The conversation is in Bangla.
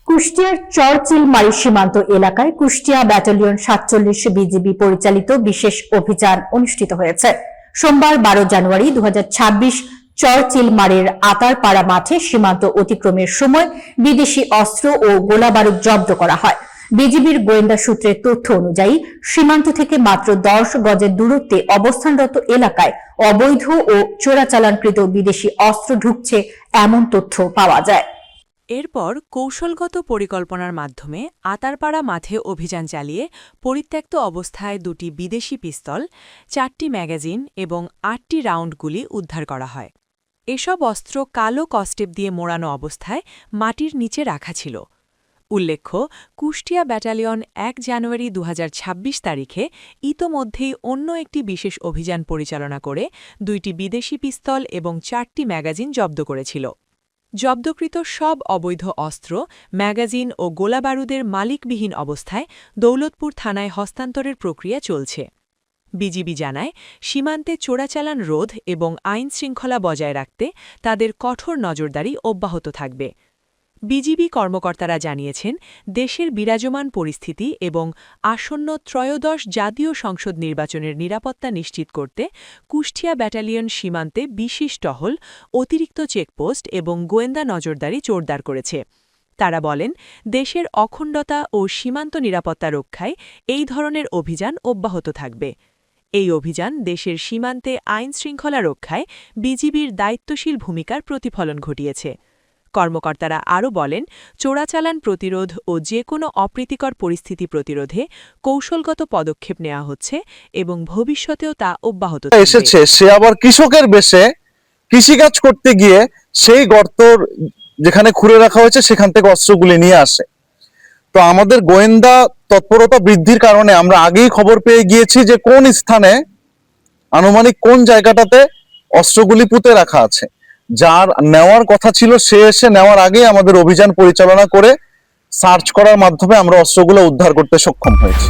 কুষ্টিয়ার চরচিলমারি সীমান্ত এলাকায় কুষ্টিয়া ব্যাটালিয়ন ৪৭ বিজিবি পরিচালিত বিশেষ অভিযান অনুষ্ঠিত হয়েছে। সোমবার ১২ জানুয়ারি ২০২৬ চরচিলমারির আতারপাড়া মাঠে সীমান্ত অতিক্রমের সময় বিদেশি অস্ত্র ও গোলাবারুদ জব্দ করা হয়। বিজিবির গোয়েন্দা সূত্রের তথ্য অনুযায়ী সীমান্ত থেকে মাত্র ১০ গজের দূরত্বে অবস্থানরত এলাকায় অবৈধ ও চোরাচালানকৃত বিদেশি অস্ত্র ঢুকছে এমন তথ্য পাওয়া যায়। এরপর কৌশলগত পরিকল্পনার মাধ্যমে আতারপাড়া মাঠে অভিযান চালিয়ে পরিত্যক্ত অবস্থায় ২টি বিদেশি পিস্তল, ৪টি ম্যাগাজিন এবং ৮টি রাউন্ড গুলি উদ্ধার করা হয়। এসব অস্ত্র কালো কস্টেপ দিয়ে মোড়ানো অবস্থায় মাটির নিচে রাখা ছিল। উল্লেখ্য, কুষ্টিয়া ব্যাটালিয়ন ১ জানুয়ারি ২০২৬ তারিখে ইতোমধ্যেই অন্য একটি বিশেষ অভিযান পরিচালনা করে ২টি বিদেশি পিস্তল এবং ৪টি ম্যাগাজিন জব্দ করেছিল। জব্দকৃত সব অবৈধ অস্ত্র, ম্যাগাজিন ও গোলাবারুদের মালিকবিহীন অবস্থায় দৌলতপুর থানায় হস্তান্তরের প্রক্রিয়া চলছে। বিজিবি জানায়, সীমান্তে চোরাচালান রোধ এবং আইনশৃঙ্খলা বজায় রাখতে তাদের কঠোর নজরদারি অব্যাহত থাকবে। বিজিবি কর্মকর্তারা জানিয়েছেন, দেশের বিরাজমান পরিস্থিতি এবং আসন্ন ত্রয়োদশ জাতীয় সংসদ নির্বাচনের নিরাপত্তা নিশ্চিত করতে কুষ্টিয়া ব্যাটালিয়ন সীমান্তে বিশেষ টহল, অতিরিক্ত চেকপোস্ট এবং গোয়েন্দা নজরদারি জোরদার করেছে। তারা বলেন, দেশের অখণ্ডতা ও সীমান্ত নিরাপত্তা রক্ষায় এই ধরনের অভিযান অব্যাহত থাকবে। এই অভিযান দেশের সীমান্তে আইনশৃঙ্খলা রক্ষায় বিজিবির দায়িত্বশীল ভূমিকার প্রতিফলন ঘটিয়েছে। কর্মকর্তারা আরও বলেন, চোরাচালান প্রতিরোধ ও যে কোনো অপ্রীতিকর পরিস্থিতি প্রতিরোধে কৌশলগত পদক্ষেপ নেওয়া হচ্ছে এবং ভবিষ্যতেও তা অব্যাহত এসেছে। সে আবার কৃষকের বেশে কৃষিকাজ করতে গিয়ে সেই গর্তর যেখানে খুঁড়ে রাখা হয়েছে সেখান থেকে অস্ত্রগুলি নিয়ে আসে। তো আমাদের গোয়েন্দা তৎপরতা বৃদ্ধির কারণে আমরা আগেই খবর পেয়ে গিয়েছি যে কোন স্থানে আনুমানিক কোন জায়গাটাতে অস্ত্রগুলি পুঁতে রাখা আছে। যার নেওয়ার কথা ছিল সে এসে নেওয়ার আগেই আমাদের অভিযান পরিচালনা করে সার্চ করার মাধ্যমে আমরা অস্ত্রগুলো উদ্ধার করতে সক্ষম হয়েছি।